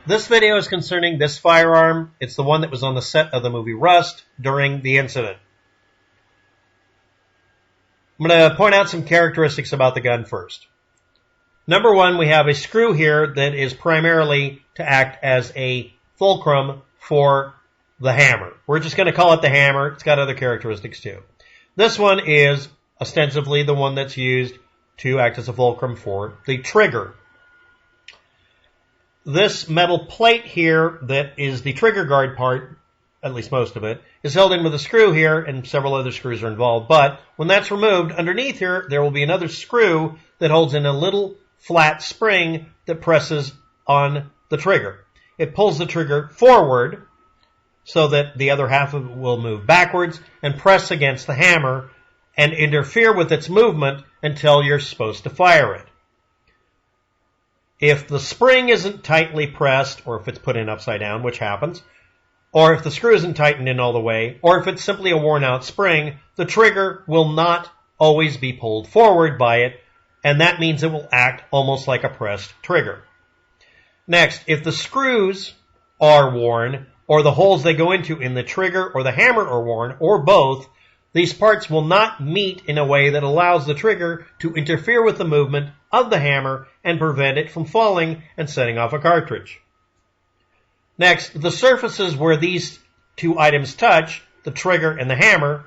This video is concerning this firearm. It's the one that was on the set of the movie Rust during the incident. I'm going to point out some characteristics about the gun first. Number one, we have a screw here that is primarily to act as a fulcrum for the hammer. We're just going to call it the hammer. It's got other characteristics too. This one is ostensibly the one that's used to act as a fulcrum for the trigger. This metal plate here that is the trigger guard part, at least most of it, is held in with a screw here, and several other screws are involved. But when that's removed, underneath here, there will be another screw that holds in a little flat spring that presses on the trigger. It pulls the trigger forward so that the other half of it will move backwards and press against the hammer and interfere with its movement until you're supposed to fire it. If the spring isn't tightly pressed, or if it's put in upside down, which happens, or if the screw isn't tightened in all the way, or if it's simply a worn-out spring, the trigger will not always be pulled forward by it, and that means it will act almost like a pressed trigger. Next, if the screws are worn, or the holes they go into in the trigger or the hammer are worn, or both, these parts will not meet in a way that allows the trigger to interfere with the movement of the hammer and prevent it from falling and setting off a cartridge. Next, the surfaces where these two items touch, the trigger and the hammer,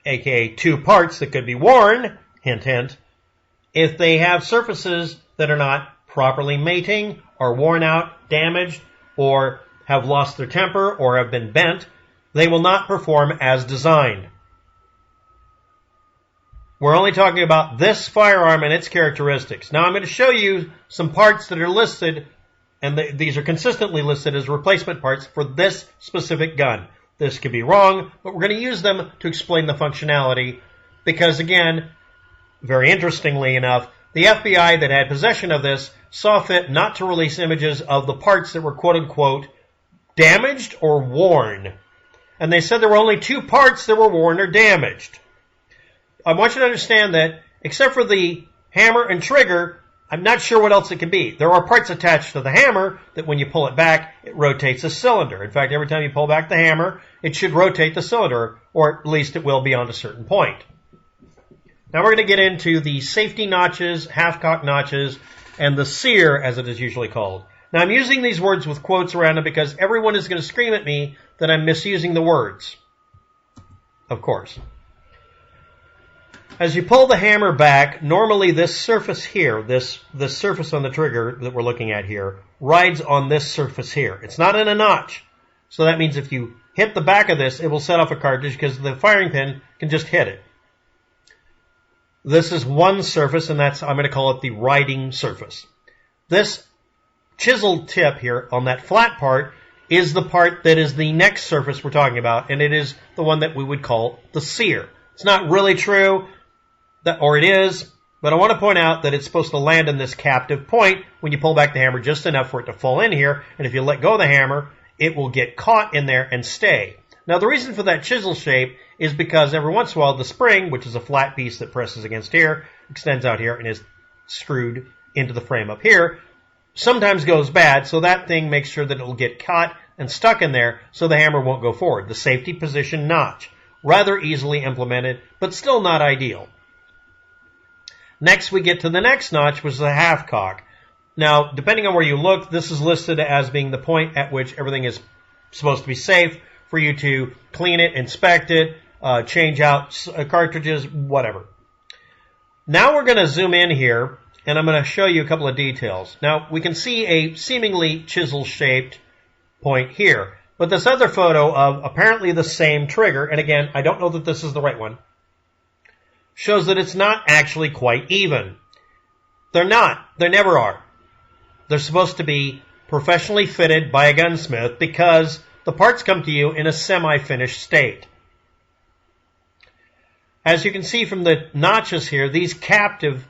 aka two parts that could be worn, hint hint, if they have surfaces that are not properly mating or worn out, damaged, or have lost their temper or have been bent, they will not perform as designed. We're only talking about this firearm and its characteristics. Now I'm going to show you some parts that are listed, and these are consistently listed as replacement parts for this specific gun. This could be wrong, but we're going to use them to explain the functionality because, again, very interestingly enough, the FBI that had possession of this saw fit not to release images of the parts that were quote-unquote damaged or worn. And they said there were only two parts that were worn or damaged. I want you to understand that, except for the hammer and trigger, I'm not sure what else it can be. There are parts attached to the hammer that when you pull it back, it rotates the cylinder. In fact, every time you pull back the hammer, it should rotate the cylinder, or at least it will beyond a certain point. Now we're going to get into the safety notches, half-cock notches, and the sear, as it is usually called. Now I'm using these words with quotes around them because everyone is going to scream at me that I'm misusing the words. Of course. As you pull the hammer back, normally this surface here, this surface on the trigger that we're looking at here, rides on this surface here. It's not in a notch. So that means if you hit the back of this, it will set off a cartridge because the firing pin can just hit it. This is one surface, and I'm going to call it the riding surface. This chiseled tip here on that flat part is the part that is the next surface we're talking about, and it is the one that we would call the sear. It's not really true. Or it is, but I want to point out that it's supposed to land in this captive point when you pull back the hammer just enough for it to fall in here, and if you let go of the hammer, it will get caught in there and stay. Now the reason for that chisel shape is because every once in a while the spring, which is a flat piece that presses against here, extends out here and is screwed into the frame up here, sometimes goes bad, so that thing makes sure that it will get caught and stuck in there so the hammer won't go forward. The safety position notch. Rather easily implemented, but still not ideal. Next, we get to the next notch, which is a half cock. Now, depending on where you look, this is listed as being the point at which everything is supposed to be safe for you to clean it, inspect it, change out cartridges, whatever. Now we're going to zoom in here, and I'm going to show you a couple of details. Now, we can see a seemingly chisel-shaped point here, but this other photo of apparently the same trigger, and again, I don't know that this is the right one, shows that it's not actually quite even. They're not. They never are. They're supposed to be professionally fitted by a gunsmith because the parts come to you in a semi-finished state. As you can see from the notches here, these captive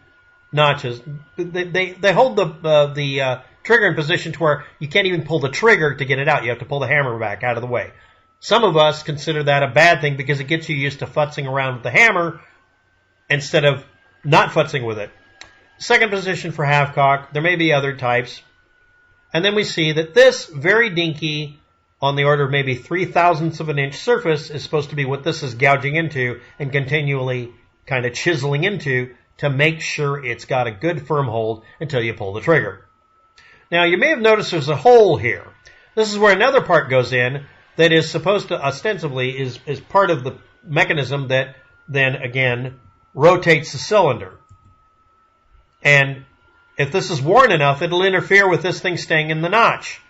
notches, they hold the trigger in position to where you can't even pull the trigger to get it out. You have to pull the hammer back out of the way. Some of us consider that a bad thing because it gets you used to futzing around with the hammer instead of not futzing with it. Second position for half-cock. There may be other types. And then we see that this very dinky, on the order of maybe 0.003 of an inch surface, is supposed to be what this is gouging into and continually kind of chiseling into to make sure it's got a good firm hold until you pull the trigger. Now, you may have noticed there's a hole here. This is where another part goes in that is supposed to ostensibly is part of the mechanism that then, again, rotates the cylinder. And if this is worn enough, it'll interfere with this thing staying in the notch.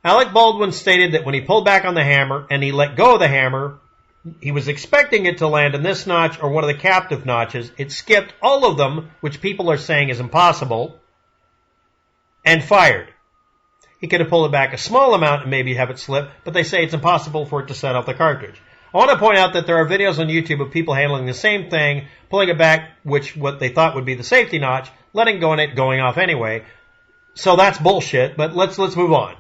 Alec Baldwin stated that when he pulled back on the hammer and he let go of the hammer, he was expecting it to land in this notch or one of the captive notches. It skipped all of them, which people are saying is impossible, and fired. He could have pulled it back a small amount and maybe have it slip, but they say it's impossible for it to set off the cartridge. I want to point out that there are videos on YouTube of people handling the same thing, pulling it back, what they thought would be the safety notch, letting go in it, going off anyway. So that's bullshit, but let's move on.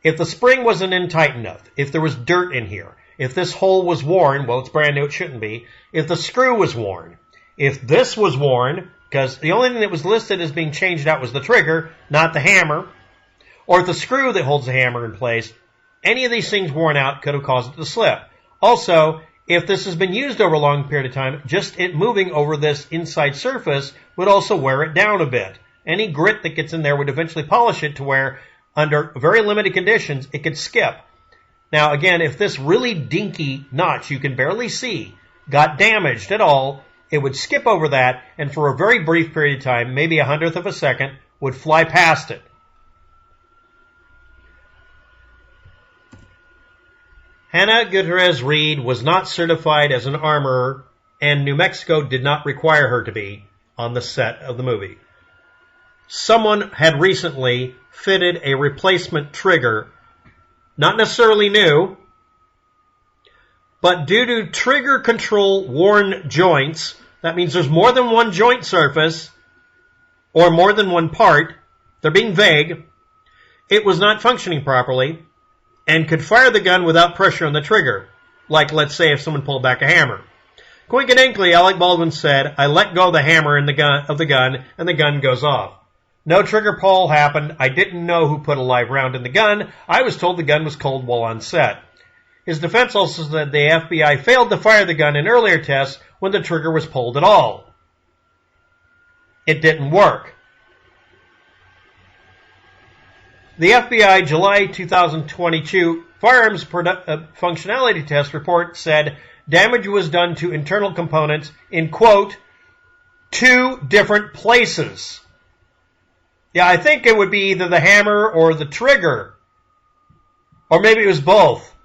If the spring wasn't in tight enough, if there was dirt in here, if this hole was worn, well, it's brand new, it shouldn't be. If the screw was worn, if this was worn, because the only thing that was listed as being changed out was the trigger, not the hammer, or if the screw that holds the hammer in place, any of these things worn out could have caused it to slip. Also, if this has been used over a long period of time, just it moving over this inside surface would also wear it down a bit. Any grit that gets in there would eventually polish it to where, under very limited conditions, it could skip. Now, again, if this really dinky notch you can barely see got damaged at all, it would skip over that and for a very brief period of time, maybe 1/100th of a second, would fly past it. Halyna Gutierrez-Reed was not certified as an armorer, and New Mexico did not require her to be on the set of the movie. Someone had recently fitted a replacement trigger, not necessarily new, but due to trigger control worn joints, that means there's more than one joint surface, or more than one part, they're being vague, it was not functioning properly, and could fire the gun without pressure on the trigger, like, let's say, if someone pulled back a hammer. Coincidentally, Alec Baldwin said, I let go of the hammer in the gun, and the gun goes off. No trigger pull happened. I didn't know who put a live round in the gun. I was told the gun was cold while on set. His defense also said the FBI failed to fire the gun in earlier tests when the trigger was pulled at all. It didn't work. The FBI July 2022 firearms functionality test report said damage was done to internal components in, quote, 2 different places. Yeah, I think it would be either the hammer or the trigger. Or maybe it was both.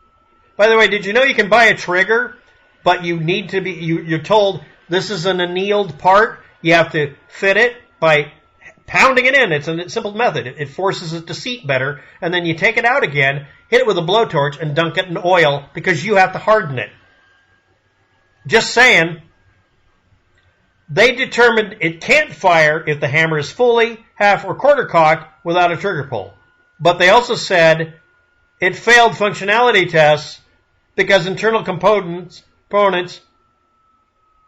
By the way, did you know you can buy a trigger, but you need to be, you're told this is an annealed part. You have to fit it by pounding it in. It's a simple method. It forces it to seat better. And then you take it out again, hit it with a blowtorch, and dunk it in oil because you have to harden it. Just saying. They determined it can't fire if the hammer is fully, half, or quarter cocked without a trigger pull. But they also said it failed functionality tests because internal components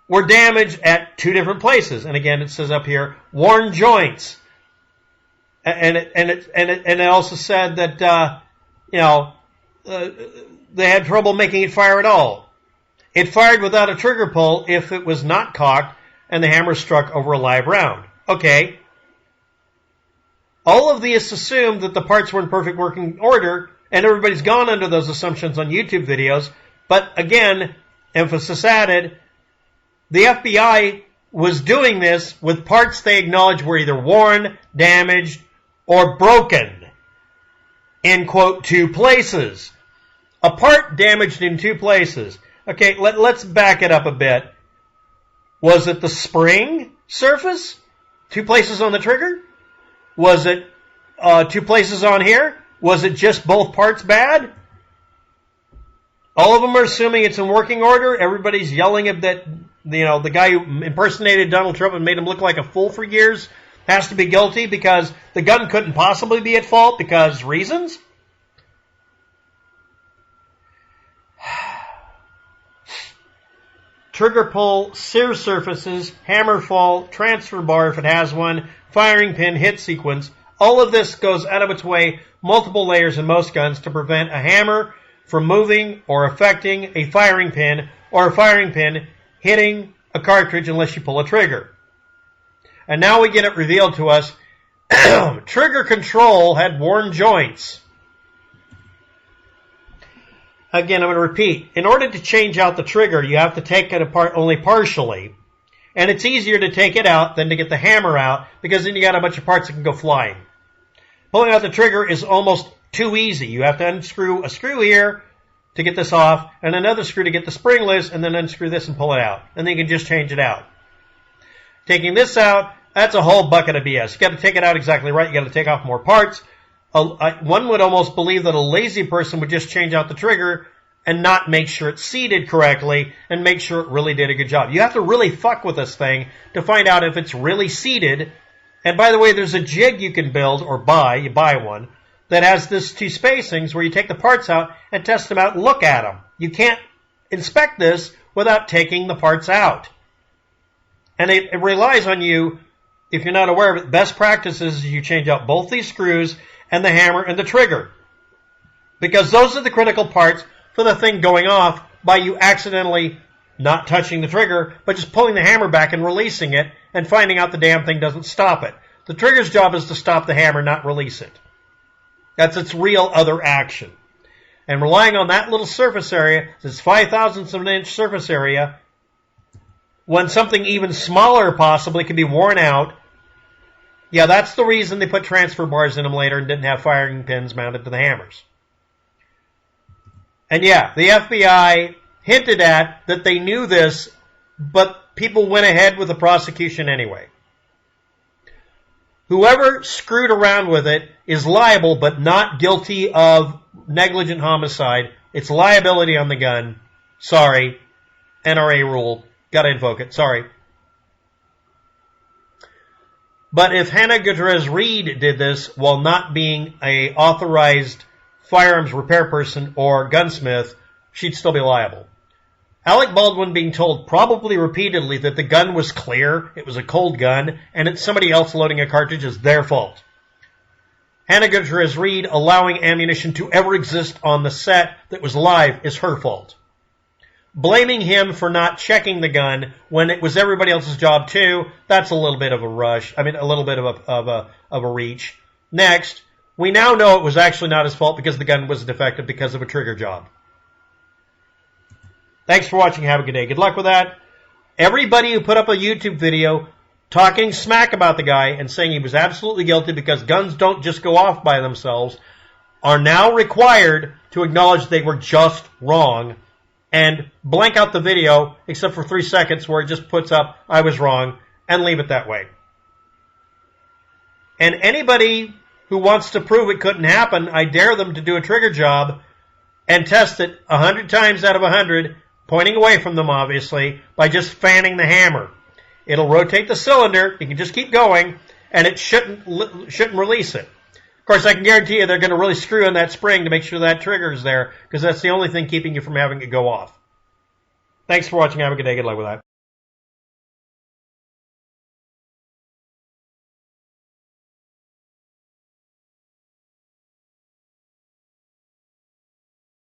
were damaged at 2 different places. And again, it says up here, worn joints. And it also said that, they had trouble making it fire at all. It fired without a trigger pull if it was not cocked and the hammer struck over a live round. Okay. All of these assume that the parts were in perfect working order, and everybody's gone under those assumptions on YouTube videos. But again, emphasis added, the FBI was doing this with parts they acknowledged were either worn, damaged, or broken in, quote, 2 places. A part damaged in 2 places. Okay, let's back it up a bit. Was it the spring surface? 2 places on the trigger? Was it 2 places on here? Was it just both parts bad? All of them are assuming it's in working order. Everybody's yelling at that, the guy who impersonated Donald Trump and made him look like a fool for years has to be guilty because the gun couldn't possibly be at fault because reasons? Trigger pull, sear surfaces, hammer fall, transfer bar if it has one, firing pin hit sequence. All of this goes out of its way, multiple layers in most guns, to prevent a hammer from moving or affecting a firing pin, or a firing pin hitting a cartridge unless you pull a trigger. And now we get it revealed to us. Trigger control had worn joints. Again, I'm going to repeat. In order to change out the trigger, you have to take it apart only partially. And it's easier to take it out than to get the hammer out, because then you got a bunch of parts that can go flying. Pulling out the trigger is almost too easy. You have to unscrew a screw here to get this off, and another screw to get the spring loose, and then unscrew this and pull it out. And then you can just change it out. Taking this out, that's a whole bucket of BS. You got to take it out exactly right. You got to take off more parts. One would almost believe that a lazy person would just change out the trigger and not make sure it's seated correctly and make sure it really did a good job. You have to really fuck with this thing to find out if it's really seated. And by the way, there's a jig you can build or buy. You buy one that has these two spacings where you take the parts out and test them out and look at them. You can't inspect this without taking the parts out. And it relies on you, if you're not aware of it, best practices is you change out both these screws and the hammer and the trigger. Because those are the critical parts for the thing going off by you accidentally not touching the trigger, but just pulling the hammer back and releasing it and finding out the damn thing doesn't stop it. The trigger's job is to stop the hammer, not release it. That's its real other action. And relying on that little surface area, this 0.005 of an inch surface area, when something even smaller possibly can be worn out, yeah, that's the reason they put transfer bars in them later and didn't have firing pins mounted to the hammers. And yeah, the FBI hinted at that they knew this, but people went ahead with the prosecution anyway. Whoever screwed around with it is liable, but not guilty of negligent homicide. It's liability on the gun. Sorry. NRA rule. Gotta invoke it. Sorry. But if Halyna Gutierrez-Reed did this while not being an authorized firearms repair person or gunsmith, she'd still be liable. Alec Baldwin being told probably repeatedly that the gun was clear, it was a cold gun, and it's somebody else loading a cartridge is their fault. Halyna Gutierrez-Reed allowing ammunition to ever exist on the set that was live is her fault. Blaming him for not checking the gun when it was everybody else's job too, that's a little bit of a rush. I mean, a little bit of a reach. Next, we now know it was actually not his fault because the gun was defective because of a trigger job. Thanks for watching. Have a good day. Good luck with that. Everybody who put up a YouTube video talking smack about the guy and saying he was absolutely guilty because guns don't just go off by themselves are now required to acknowledge they were just wrong and blank out the video except for 3 seconds where it just puts up, I was wrong, and leave it that way. And anybody who wants to prove it couldn't happen, I dare them to do a trigger job and test it 100 times out of 100, pointing away from them, obviously, by just fanning the hammer. It'll rotate the cylinder, you can just keep going, and it shouldn't release it. Of course, I can guarantee you they're going to really screw in that spring to make sure that trigger is there, because that's the only thing keeping you from having it go off. Thanks for watching. Have a good day. Good luck with that.